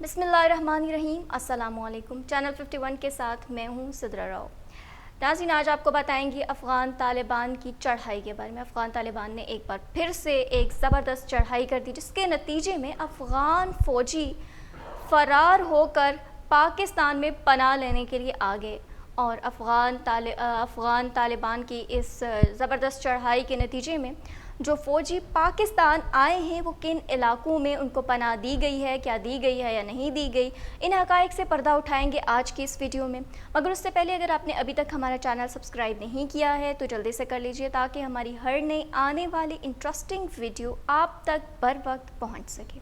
बिस्मिल्लाहिर्रहमानिर्रहीम। अस्सलाम वालेकुम। चैनल 51 के साथ मैं हूँ सिद्रा राव। नाज़रीन, आज आपको बताएंगी अफ़गान तालिबान की चढ़ाई के बारे में। अफ़गान तालिबान ने एक बार फिर से एक ज़बरदस्त चढ़ाई कर दी, जिसके नतीजे में अफ़गान फ़ौजी फ़रार होकर पाकिस्तान में पनाह लेने के लिए आ गए। और अफ़गान तालिबान की इस ज़बरदस्त चढ़ाई के नतीजे में जो फ़ौजी पाकिस्तान आए हैं, वो किन इलाक़ों में उनको पनाह दी गई है, क्या दी गई है या नहीं दी गई, इन हक़ाइक़ से पर्दा उठाएंगे आज की इस वीडियो में। मगर उससे पहले अगर आपने अभी तक हमारा चैनल सब्सक्राइब नहीं किया है तो जल्दी से कर लीजिए, ताकि हमारी हर नई आने वाली इंटरेस्टिंग वीडियो आप तक बर वक्त पहुँच सके।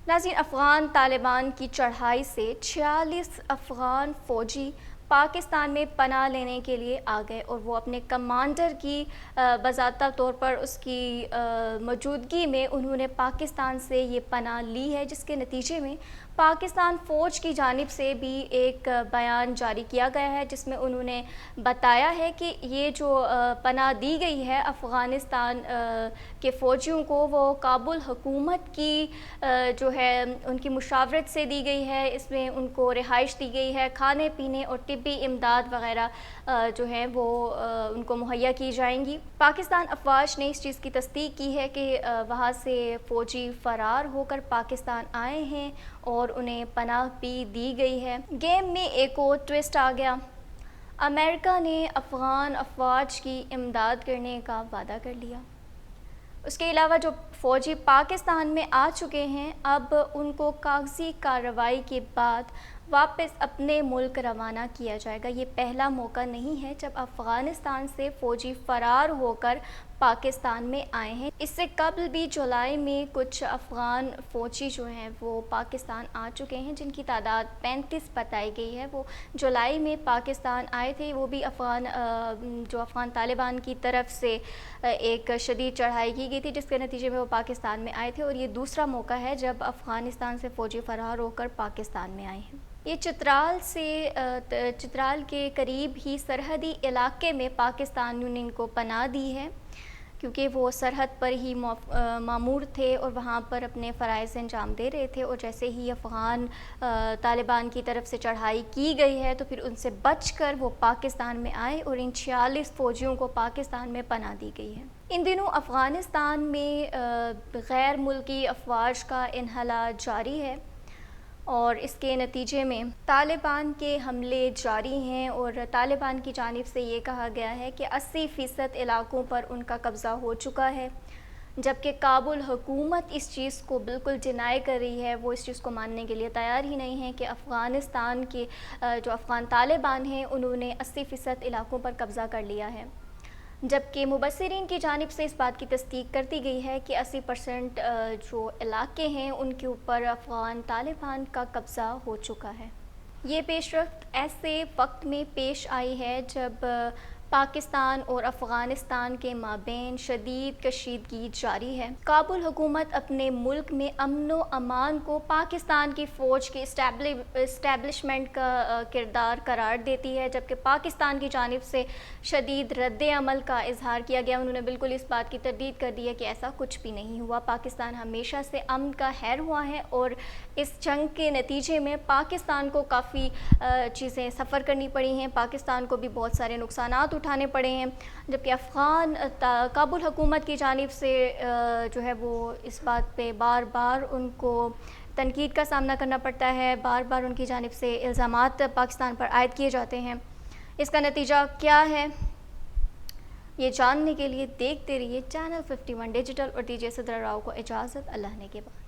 नाज़रीन, अफ़गान तालिबान की चढ़ाई से 46 अफ़गान फ़ौजी पाकिस्तान में पनाह लेने के लिए आ गए, और वो अपने कमांडर की बज़ाता तौर पर उसकी मौजूदगी में उन्होंने पाकिस्तान से ये पनाह ली है, जिसके नतीजे में पाकिस्तान फ़ौज की जानिब से भी एक बयान जारी किया गया है, जिसमें उन्होंने बताया है कि ये जो पनाह दी गई है अफ़गानिस्तान के फ़ौजियों को, वो काबुल हुकूमत की जो है उनकी मुशावरत से दी गई है। इसमें उनको रिहाइश दी गई है, खाने पीने और तिब्बी इमदाद वग़ैरह जो है वो उनको मुहैया की जाएंगी। पाकिस्तान अफवाज ने इस चीज़ की तस्दीक की है कि वहाँ से फ़ौजी फ़रार होकर पाकिस्तान आए हैं और उन्हें पनाह भी दी गई है। गेम में एक और ट्विस्ट आ गया। अमेरिका ने अफ़गान अफवाज की इमदाद करने का वादा कर लिया। उसके अलावा जो फ़ौजी पाकिस्तान में आ चुके हैं, अब उनको कागज़ी कार्रवाई के बाद वापस अपने मुल्क रवाना किया जाएगा। ये पहला मौका नहीं है जब अफ़गानिस्तान से फ़ौजी फ़रार होकर पाकिस्तान में आए हैं। इससे कबल भी जुलाई में कुछ अफ़गान फ़ौजी जो हैं वो पाकिस्तान आ चुके हैं, जिनकी तादाद 35 बताई गई है। वो जुलाई में पाकिस्तान आए थे। वो भी अफ़गान तालिबान की तरफ से एक शदीद चढ़ाई की गई थी, जिसके नतीजे में वो पाकिस्तान में आए थे। और ये दूसरा मौका है जब अफ़गानिस्तान से फ़ौजी फ़रार होकर पाकिस्तान में आए हैं। ये चित्राल के करीब ही सरहदी इलाके में पाकिस्तान ने इनको पनाह दी है, क्योंकि वो सरहद पर ही मामूर थे और वहाँ पर अपने फ़राइज़ अंजाम दे रहे थे। और जैसे ही अफ़गान तालिबान की तरफ से चढ़ाई की गई है, तो फिर उनसे बचकर वो पाकिस्तान में आए और इन 46 फ़ौजियों को पाकिस्तान में पनाह दी गई है। इन दिनों अफ़गानिस्तान में गैर मुल्की अफवाज का इन्हला जारी है, और इसके नतीजे में तालिबान के हमले जारी हैं। और तालिबान की जानिब से ये कहा गया है कि 80% इलाक़ों पर उनका कब्ज़ा हो चुका है, जबकि काबुल हुकूमत इस चीज़ को बिल्कुल डिनाई कर रही है। वो इस चीज़ को मानने के लिए तैयार ही नहीं है कि अफ़गानिस्तान के जो अफ़गान तालिबान हैं, उन्होंने 80% इलाक़ों पर कब्ज़ा कर लिया है, जबकि मुबस्सिरीन की जानिब से इस बात की तस्दीक कर दी गई है कि 80% जो इलाके हैं उनके ऊपर अफ़गान तालिबान का कब्ज़ा हो चुका है। ये पेशरफ्त ऐसे वक्त में पेश आई है जब पाकिस्तान और अफ़गानिस्तान के माबैन शदीद कशीदगी जारी है। काबुल हुकूमत अपने मुल्क में अमन व अमान को पाकिस्तान की फ़ौज के इस्टेब्लिशमेंट का किरदार करार देती है, जबकि पाकिस्तान की जानिब से शदीद रद्द अमल का इजहार किया गया। उन्होंने बिल्कुल इस बात की तरदीद कर दी है कि ऐसा कुछ भी नहीं हुआ। पाकिस्तान हमेशा से अमन का हैर हुआ है, और इस जंग के नतीजे में पाकिस्तान को काफ़ी चीज़ें सफ़र करनी पड़ी हैं, पाकिस्तान को भी बहुत सारे नुकसानात उठाने पड़े हैं। जबकि काबुल हुकूमत की जानिब से जो है वो इस बात पे बार बार उनको तनकीद का सामना करना पड़ता है, बार बार उनकी जानिब से इल्ज़ामात पाकिस्तान पर आयद किए जाते हैं। इसका नतीजा क्या है, ये जानने के लिए देखते रहिए चैनल 51 डिजिटल, और दीजिए सिद्रा राव को इजाज़त। अल्लाह ने के बाद।